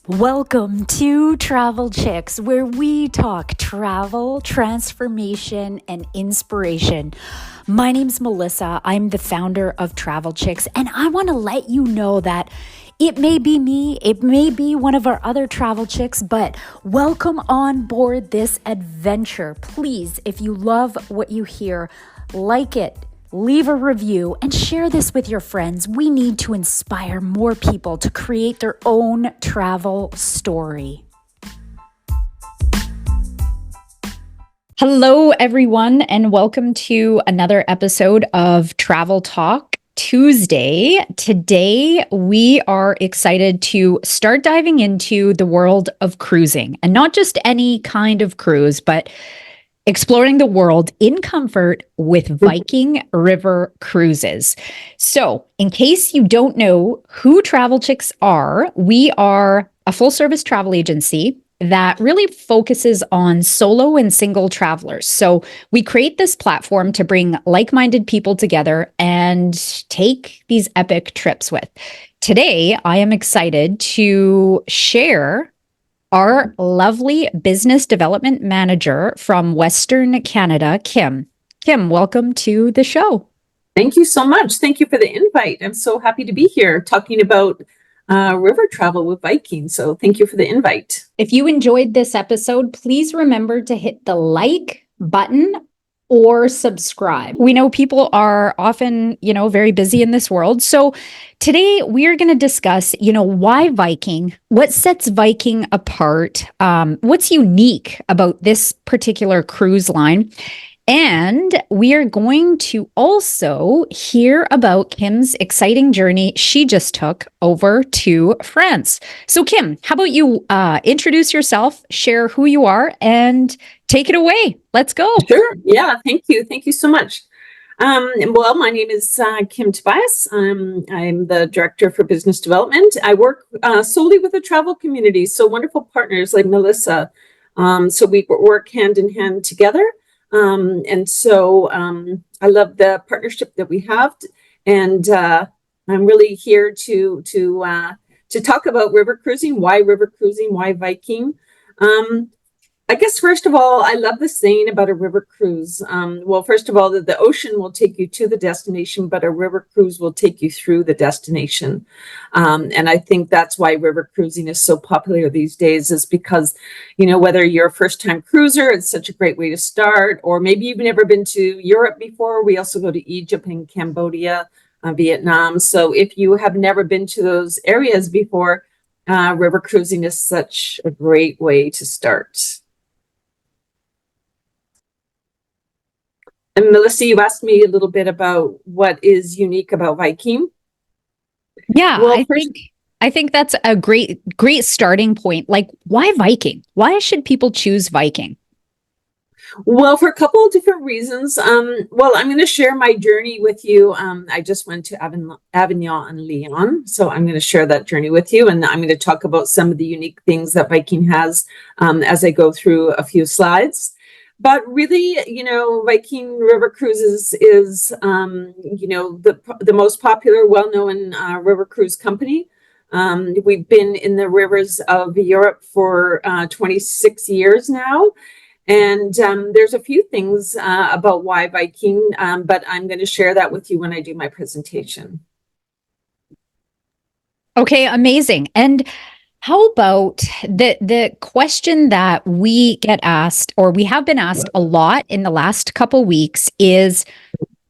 Welcome to Travel Chicks, where we talk travel, transformation, and inspiration. My name's Melissa. I'm the founder of Travel Chicks, and I want to let you know that it may be me, it may be one of our other travel chicks, but welcome on board this adventure. Please, if you love what you hear, like it. Leave a review and share this with your friends. We need to inspire more people to create their own travel story. Hello, everyone, and welcome to another episode of Travel Talk Tuesday. Today, we are excited to start diving into the world of cruising, and not just any kind of cruise, but exploring the world in comfort with Viking River Cruises. So, in case you don't know who Travel Chicks are, we are a full-service travel agency that really focuses on solo and single travelers. So, we create this platform to bring like-minded people together and take these epic trips with. Today, I am excited to share our lovely business development manager from Western Canada, Kim. Kim, welcome to the show. Thank you so much. Thank you for the invite. I'm so happy to be here talking about river travel with Viking. So thank you for the invite. If you enjoyed this episode, please remember to hit the like button or subscribe. We know people are often, very busy in this world. So today we're going to discuss, why Viking, what sets Viking apart, what's unique about this particular cruise line. And we are going to also hear about Kim's exciting journey she just took over to France. So Kim, how about you introduce yourself, share who you are, and take it away. Let's go. Sure. Yeah. Thank you. Thank you so much. Well, my name is Kim Tobias. I'm the director for business development. I work solely with the travel community. So wonderful partners like Melissa. So we work hand in hand together. And so I love the partnership that we have. And I'm really here to talk about river cruising, why Viking. I guess, first of all, I love the saying about a river cruise. Well, first of all, the ocean will take you to the destination, but a river cruise will take you through the destination. And I think that's why river cruising is so popular these days, is because, whether you're a first-time cruiser, it's such a great way to start, or maybe you've never been to Europe before. We also go to Egypt and Cambodia, Vietnam. So if you have never been to those areas before, river cruising is such a great way to start. And Melissa, you asked me a little bit about what is unique about Viking. Yeah, well, I think that's a great starting point. Like, why Viking? Why should people choose Viking? Well, for a couple of different reasons. Well, I'm going to share my journey with you. I just went to Avignon and Lyon, so I'm going to share that journey with you, and I'm going to talk about some of the unique things that Viking has as I go through a few slides. But really, Viking River Cruises is, the most popular, well-known river cruise company. We've been in the rivers of Europe for 26 years now. And there's a few things about why Viking, but I'm going to share that with you when I do my presentation. Okay, amazing. And how about the question that we get asked, or we have been asked a lot in the last couple weeks, is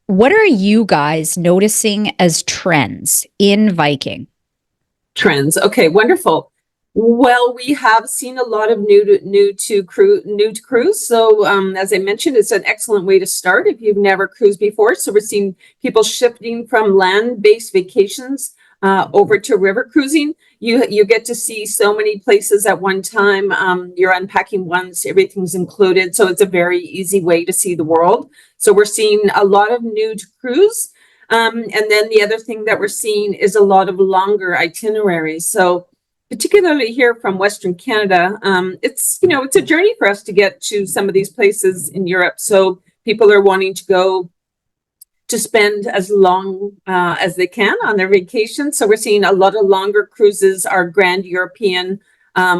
what are you guys noticing as trends in Viking? Trends. Okay, wonderful. Well, we have seen a lot of new to cruise. So as I mentioned, it's an excellent way to start if you've never cruised before. So we're seeing people shifting from land-based vacations over to river cruising. You get to see so many places at one time. You're unpacking once, everything's included. So it's a very easy way to see the world. So we're seeing a lot of new to cruise. And then the other thing that we're seeing is a lot of longer itineraries. So particularly here from Western Canada, it's a journey for us to get to some of these places in Europe. So people are wanting to go to spend as long as they can on their vacation. So we're seeing a lot of longer cruises. Our Grand European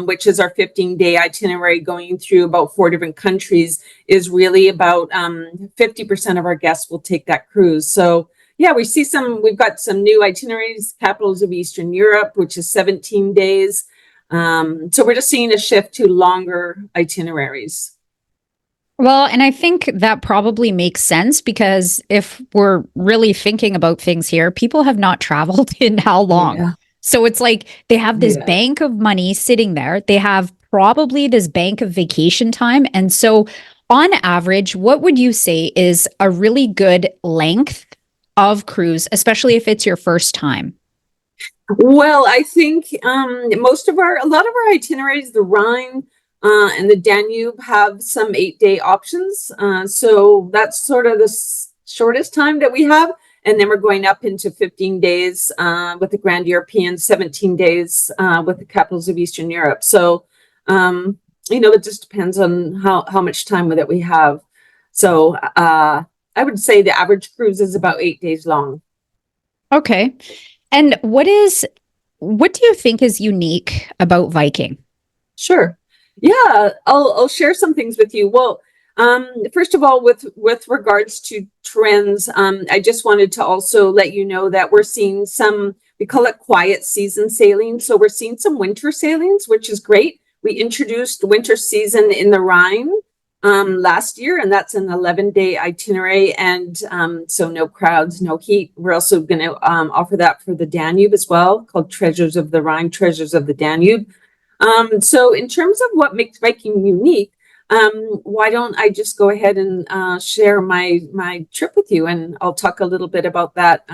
which is our 15-day itinerary going through about 4 different countries, is really about 50% of our guests will take that cruise. So yeah, we've got some new itineraries, Capitals of Eastern Europe, which is 17 days. So we're just seeing a shift to longer itineraries. Well, and I think that probably makes sense because if we're really thinking about things here, people have not traveled in how long? Yeah. So it's like they have this Yeah. bank of money sitting there. They have probably this bank of vacation time. And so, on average, what would you say is a really good length of cruise, especially if it's your first time? Well, I think a lot of our itineraries, the Rhine and the Danube, have some 8-day options. So that's sort of the shortest time that we have. And then we're going up into 15 days with the Grand European, 17 days with the Capitals of Eastern Europe. So, it just depends on how much time that we have. So I would say the average cruise is about 8 days long. Okay. And what do you think is unique about Viking? Sure. Yeah, I'll share some things with you. Well, first of all, with regards to trends, I just wanted to also let you know that we're seeing some, we call it quiet season sailing. So we're seeing some winter sailings, which is great. We introduced winter season in the Rhine last year, and that's an 11-day itinerary. And so no crowds, no heat. We're also going to offer that for the Danube as well, called Treasures of the Rhine, Treasures of the Danube. So in terms of what makes Viking unique, why don't I just go ahead and share my trip with you, and I'll talk a little bit about that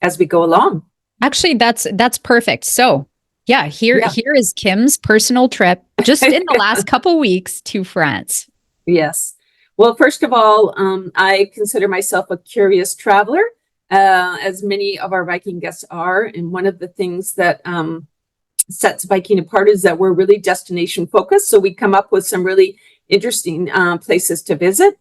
as we go along. Actually, that's perfect. So, yeah, Yeah. here is Kim's personal trip just in the last couple weeks to France. Yes. Well, first of all, I consider myself a curious traveler, as many of our Viking guests are. And one of the things that sets Viking apart is that we're really destination focused. So we come up with some really interesting places to visit.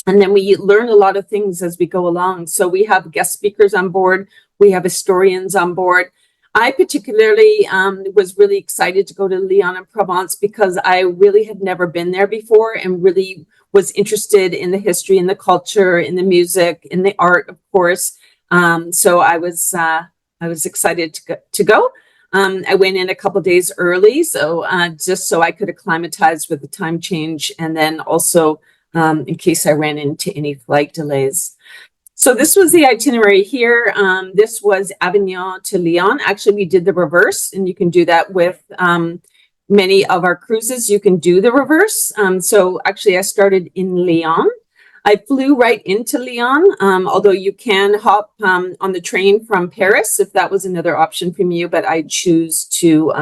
And then we learn a lot of things as we go along. So we have guest speakers on board. We have historians on board. I particularly was really excited to go to Lyon and Provence because I really had never been there before and really was interested in the history and the culture, in the music, in the art, of course. So I was excited to go. I went in a couple of days early, so just so I could acclimatize with the time change, and then also in case I ran into any flight delays. So this was the itinerary here. This was Avignon to Lyon. Actually, we did the reverse, and you can do that with many of our cruises. You can do the reverse. So actually, I started in Lyon. I flew right into Lyon, although you can hop on the train from Paris if that was another option from you, but I choose to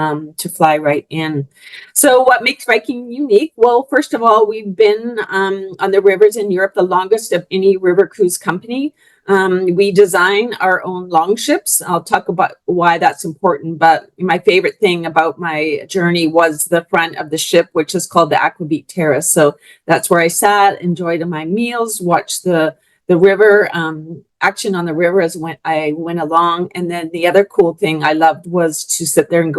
fly right in. So what makes Viking unique? Well, first of all, we've been on the rivers in Europe the longest of any river cruise company. We design our own longships. I'll talk about why that's important, but my favorite thing about my journey was the front of the ship, which is called the Aquavit Terrace. So that's where I sat, enjoyed my meals, watched the river, action on the river as I went along. And then the other cool thing I loved was to sit there and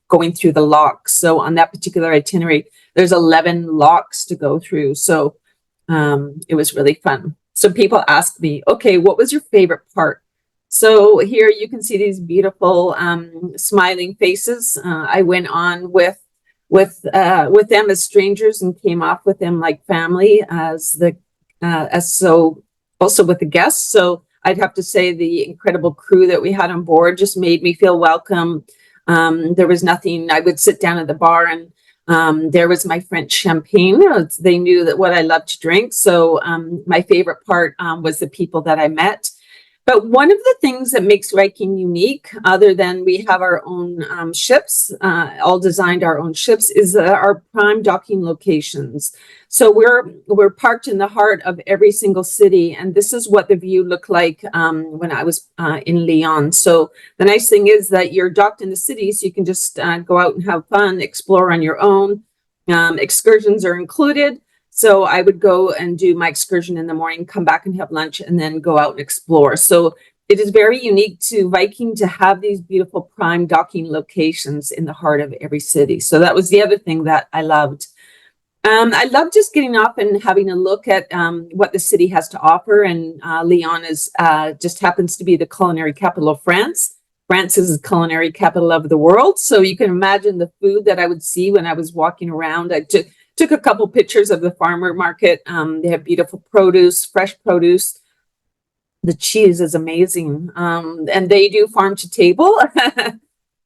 going through the locks. So on that particular itinerary, there's 11 locks to go through. So it was really fun. So people ask me, okay, what was your favorite part? So here you can see these beautiful smiling faces. I went on with them as strangers and came off with them like family as so also with the guests. So I'd have to say the incredible crew that we had on board just made me feel welcome. There was nothing. I would sit down at the bar and there was my French champagne. They knew that what I loved to drink. So my favorite part was the people that I met. But one of the things that makes Viking unique, other than we have our own ships, all designed our own ships, is our prime docking locations. So we're parked in the heart of every single city, and this is what the view looked like when I was in Lyon. So the nice thing is that you're docked in the city, so you can just go out and have fun, explore on your own. Excursions are included. So I would go and do my excursion in the morning, come back and have lunch, and then go out and explore. So it is very unique to Viking to have these beautiful prime docking locations in the heart of every city. So that was the other thing that I loved. I love just getting up and having a look at what the city has to offer. And Lyon is just happens to be the culinary capital of France. France is the culinary capital of the world. So you can imagine the food that I would see when I was walking around. I took a couple pictures of the farmer market. They have beautiful produce, fresh produce. The cheese is amazing. And they do farm to table.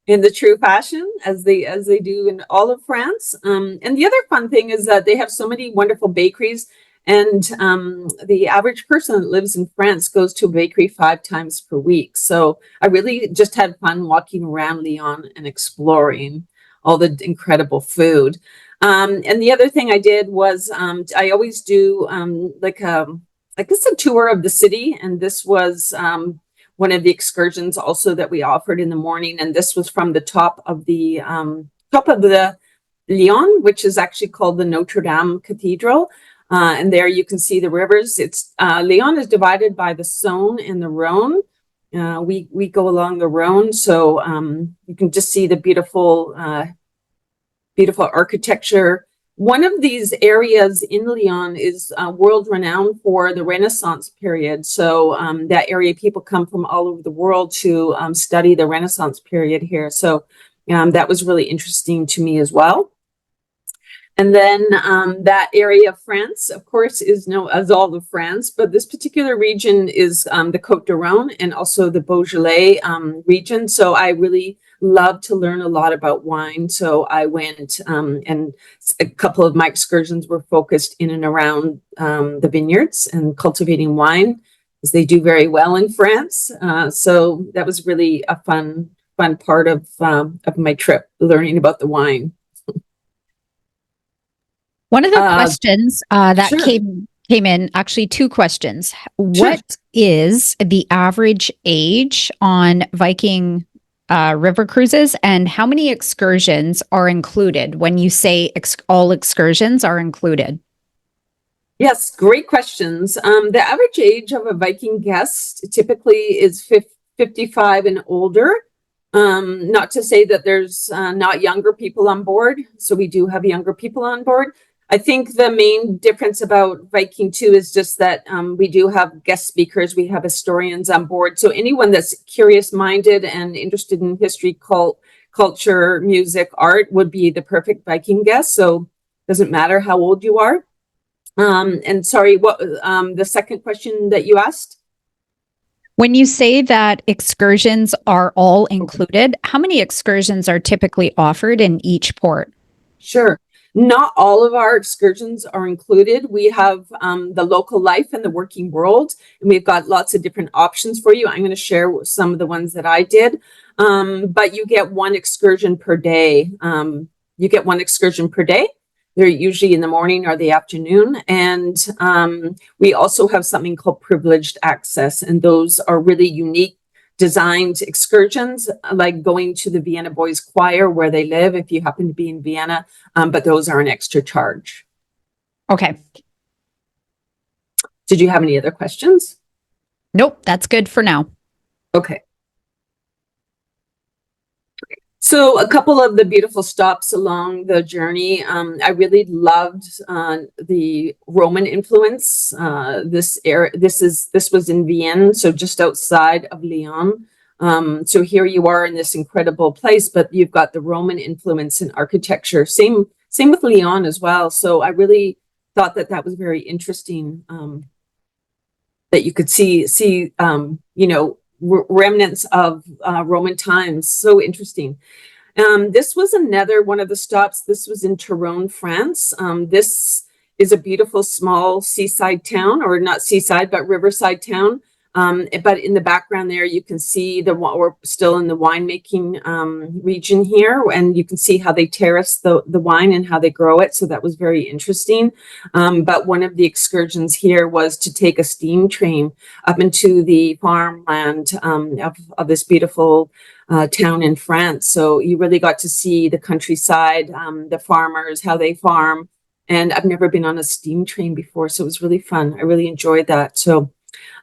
In the true fashion as they do in all of France. And the other fun thing is that they have so many wonderful bakeries, and the average person that lives in France goes to a bakery 5 times per week. So I really just had fun walking around Lyon and exploring all the incredible food. And the other thing I did was I always do I guess a tour of the city, and this was one of the excursions also that we offered in the morning. And this was from the top of the Lyon, which is actually called the Notre Dame Cathedral. And there you can see the rivers. It's Lyon is divided by the Saône and the Rhone. We go along the Rhone, so you can just see the beautiful architecture. One of these areas in Lyon is world renowned for the Renaissance period. So that area, people come from all over the world to study the Renaissance period here. So that was really interesting to me as well. And then that area of France, of course, is known as all of France, but this particular region is the Côte d'Aron and also the Beaujolais region. So I really love to learn a lot about wine. So I went and a couple of my excursions were focused in and around the vineyards and cultivating wine, as they do very well in France. So that was really a fun part of my trip, learning about the wine. One of the questions that sure. came in, actually 2 questions. Sure. What is the average age on Viking river cruises, and how many excursions are included when you say all excursions are included? Yes, great questions. The average age of a Viking guest typically is 55 and older. Not to say that there's not younger people on board. So we do have younger people on board. I think the main difference about Viking 2 is just that we do have guest speakers. We have historians on board. So anyone that's curious-minded and interested in history, culture, music, art would be the perfect Viking guest. So it doesn't matter how old you are. And sorry, what the second question that you asked? When you say that excursions are all included, how many excursions are typically offered in each port? Sure. Not all of our excursions are included. We have the local life and the working world, and we've got lots of different options for you. I'm going to share some of the ones that I did, but you get 1 excursion per day. They're usually in the morning or the afternoon. And we also have something called privileged access, and those are really unique designed excursions, like going to the Vienna Boys Choir where they live if you happen to be in Vienna, but those are an extra charge. Okay. Did you have any other questions? Nope, that's good for now. Okay. So a couple of the beautiful stops along the journey. I really loved the Roman influence. This was in Vienne, so just outside of Lyon. So here you are in this incredible place, but you've got the Roman influence in architecture. Same with Lyon as well. So I really thought that was very interesting. That you could see remnants of Roman times. So interesting. This was another one of the stops. This was in Tyrone, France. This is a beautiful small seaside town, or not seaside, but riverside town. But in the background there, you can see we're still in the winemaking region here, and you can see how they terrace the wine and how they grow it. So that was very interesting. But one of the excursions here was to take a steam train up into the farmland of this beautiful town in France. So you really got to see the countryside, the farmers, how they farm. And I've never been on a steam train before, so it was really fun. I really enjoyed that. So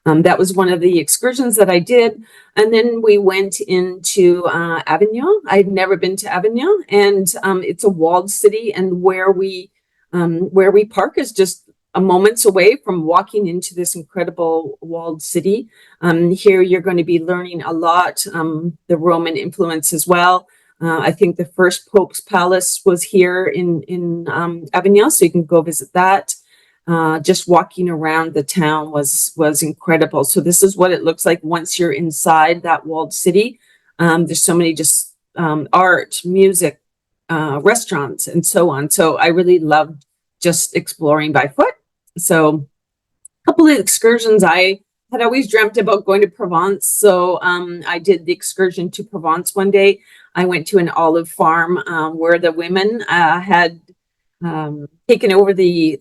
That was one of the excursions that I did. And then we went into Avignon. I'd never been to Avignon, and it's a walled city, and where we park is just a moments away from walking into this incredible walled city. Here you're going to be learning a lot, the Roman influence as well. I think the first Pope's palace was here in Avignon, so you can go visit that. Just walking around the town was incredible. So this is what it looks like once you're inside that walled city. There's so many just art, music, restaurants, and so on. So I really loved just exploring by foot. So a couple of excursions. I had always dreamt about going to Provence. So I did the excursion to Provence one day. I went to an olive farm where the women had taken over the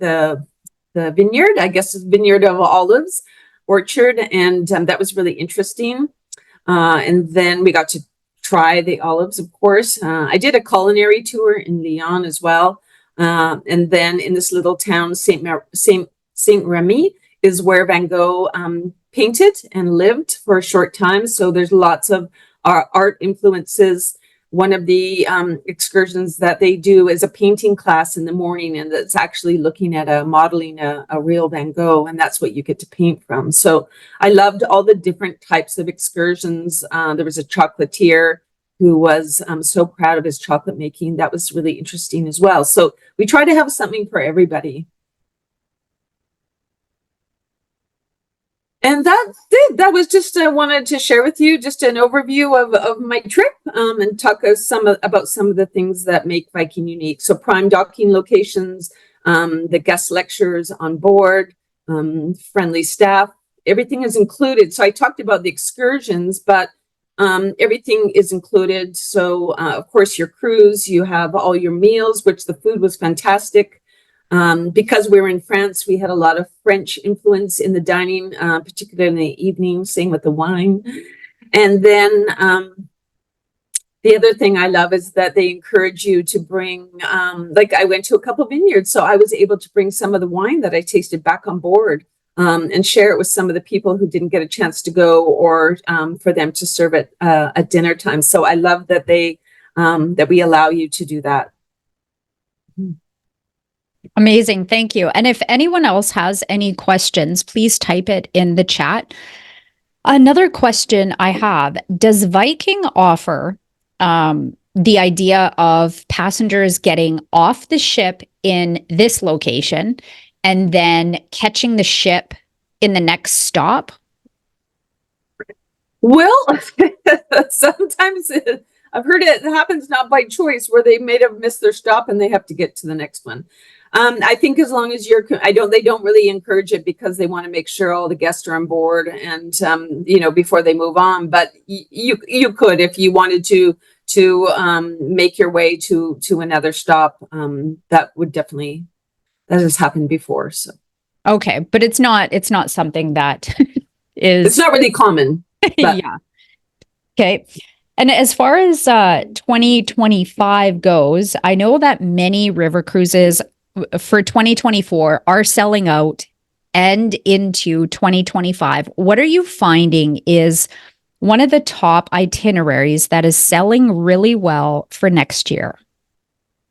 vineyard, I guess it's vineyard of olives, orchard, and that was really interesting. And then we got to try the olives, of course. I did a culinary tour in Lyon as well. And then in this little town, Saint Remy, is where Van Gogh painted and lived for a short time. So there's lots of art influences. One of the excursions that they do is a painting class in the morning, and that's actually looking at modeling a real Van Gogh, and that's what you get to paint from. So I loved all the different types of excursions. There was a chocolatier who was so proud of his chocolate making. That was really interesting as well. So we try to have something for everybody. And that's it. That was just I wanted to share with you just an overview of my trip and talk about some of the things that make Viking unique. So prime docking locations, the guest lectures on board, friendly staff, everything is included. So I talked about the excursions, but everything is included. So of course your cruise, you have all your meals, which the food was fantastic. Because we were in France, we had a lot of French influence in the dining, particularly in the evening, same with the wine. And then the other thing I love is that they encourage you to bring, like I went to a couple of vineyards, so I was able to bring some of the wine that I tasted back on board and share it with some of the people who didn't get a chance to go, or for them to serve it at dinner time. So I love that that we allow you to do that. Amazing. Thank you. And if anyone else has any questions, please type it in the chat. Another question I have, does Viking offer the idea of passengers getting off the ship in this location and then catching the ship in the next stop? Well, sometimes I've heard it happens not by choice, where they may have missed their stop and they have to get to the next one. I think as long as they don't really encourage it because they want to make sure all the guests are on board and, before they move on. But you could, if you wanted to make your way to another stop, that has happened before. So. Okay. But it's not something that it's not really common. Yeah. Okay. And as far as 2025 goes, I know that many river cruises for 2024 are selling out and into 2025. What are you finding is one of the top itineraries that is selling really well for next year?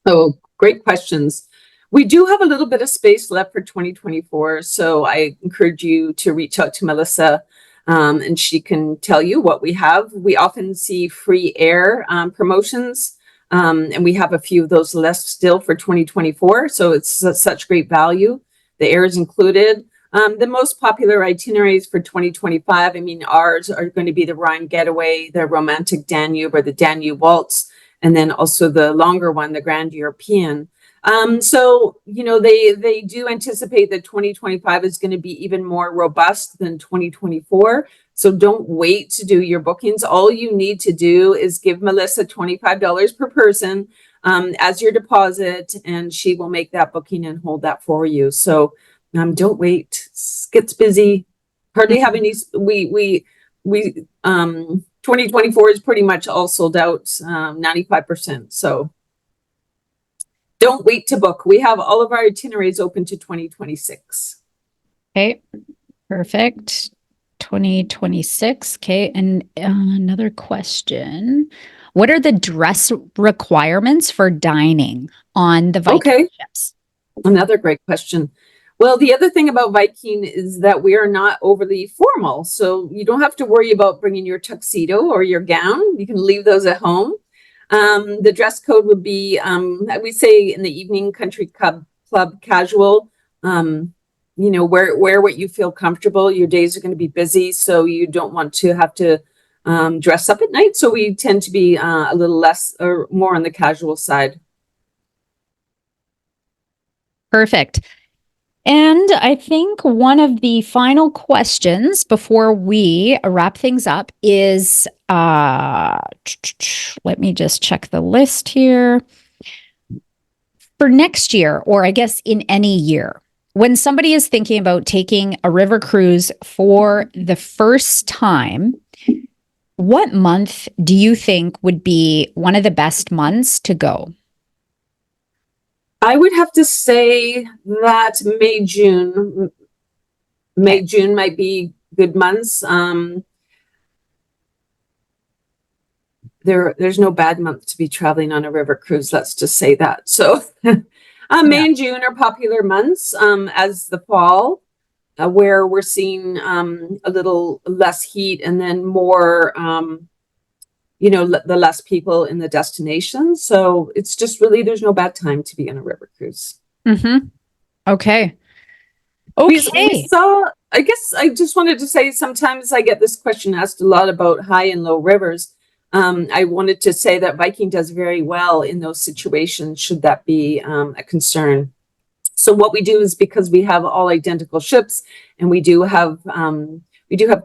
Oh, great questions. We do have a little bit of space left for 2024. So I encourage you to reach out to Melissa and she can tell you what we have. We often see free air promotions. And we have a few of those left still for 2024. So it's such great value. The air is included. The most popular itineraries for 2025, ours are going to be the Rhine Getaway, the Romantic Danube, or the Danube Waltz, and then also the longer one, the Grand European. So, they do anticipate that 2025 is going to be even more robust than 2024. So don't wait to do your bookings. All you need to do is give Melissa $25 per person as your deposit, and she will make that booking and hold that for you. So don't wait. It gets busy. Hardly have any. We 2024 is pretty much all sold out, 95%. So don't wait to book. We have all of our itineraries open to 2026. Okay, perfect. 2026. Okay. And another question. What are the dress requirements for dining on the Viking Okay, ships? another great question. Well, the other thing about Viking is that we are not overly formal. So you don't have to worry about bringing your tuxedo or your gown. You can leave those at home. The dress code would be, we say in the evening, country club casual. Wear what you feel comfortable. Your days are going to be busy, so you don't want to have to dress up at night. So we tend to be a little less or more on the casual side. Perfect. And I think one of the final questions before we wrap things up is let me just check the list here. For next year, or I guess in any year, when somebody is thinking about taking a river cruise for the first time, what month do you think would be one of the best months to go? I would have to say that May, June. May, Okay. June might be good months. There's no bad month to be traveling on a river cruise. Let's just say that. So, Yeah. May and June are popular months. As the fall, where we're seeing a little less heat and then more, the less people in the destination. So it's just really there's no bad time to be on a river cruise. Mm-hmm. Okay. We Okay. saw, I guess I just wanted to say sometimes I get this question asked a lot about high and low rivers. I wanted to say that Viking does very well in those situations, should that be a concern. So what we do is, because we have all identical ships and we do have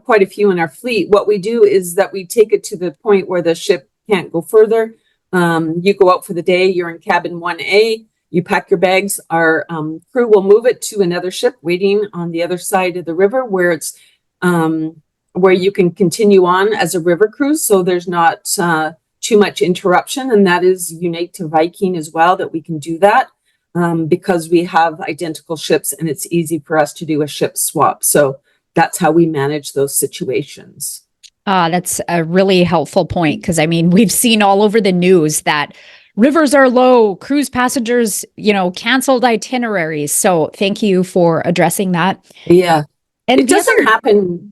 quite a few in our fleet, what we do is that we take it to the point where the ship can't go further. You go out for the day, you're in cabin 1A, you pack your bags, our crew will move it to another ship waiting on the other side of the river where it's where you can continue on as a river cruise. So there's not too much interruption. And that is unique to Viking as well, that we can do that because we have identical ships and it's easy for us to do a ship swap. So that's how we manage those situations. That's a really helpful point, because I mean, we've seen all over the news that rivers are low, cruise passengers, canceled itineraries. So thank you for addressing that. Yeah. And It the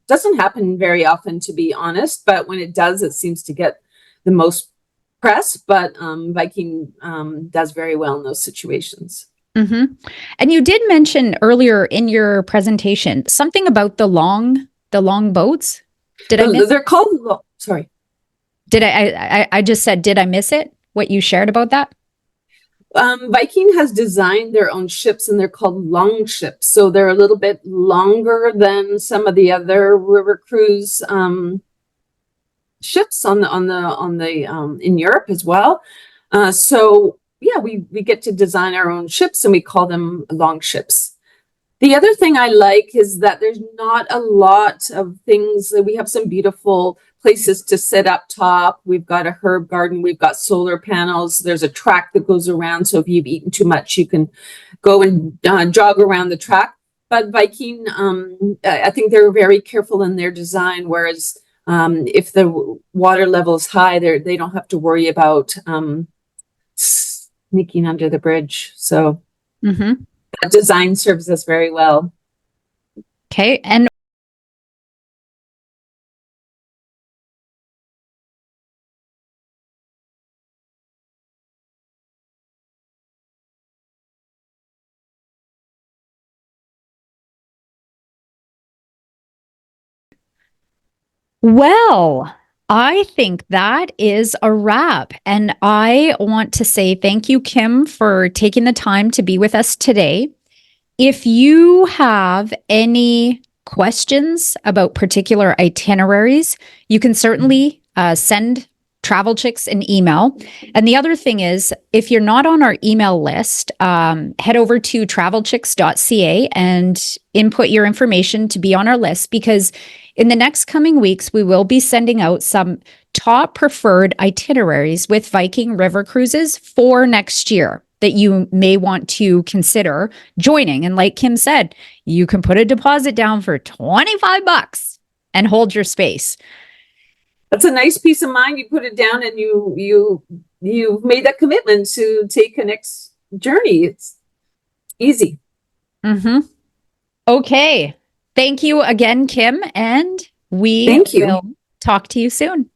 doesn't happen very often, to be honest, but when it does, it seems to get the most press. But Viking does very well in those situations. Mhm. And you did mention earlier in your presentation something about the long boats. Did I miss? They're called, sorry. I just said, did I miss it? What you shared about that? Viking has designed their own ships and they're called long ships. So they're a little bit longer than some of the other river cruise ships in Europe as well. So yeah, we get to design our own ships and we call them long ships. The other thing I like is that there's not a lot of things. We have some beautiful places to sit up top. We've got a herb garden. We've got solar panels. There's a track that goes around. So if you've eaten too much, you can go and jog around the track. But Viking, I think they're very careful in their design. Whereas if the water level is high, they don't have to worry about sneaking under the bridge. So Mm-hmm. that design serves us very well. Okay. And well, I think that is a wrap. And I want to say thank you, Kim, for taking the time to be with us today. If you have any questions about particular itineraries, you can certainly send Travel Chicks an email. And the other thing is, if you're not on our email list, head over to travelchicks.ca and input your information to be on our list, because in the next coming weeks, we will be sending out some top preferred itineraries with Viking River Cruises for next year that you may want to consider joining. And like Kim said, you can put a deposit down for $25. and hold your space. That's a nice peace of mind. You put it down and you've made that commitment to take a next journey. It's easy. Mm-hmm. Okay. Thank you again, Kim, and we Thank you. will talk to you soon.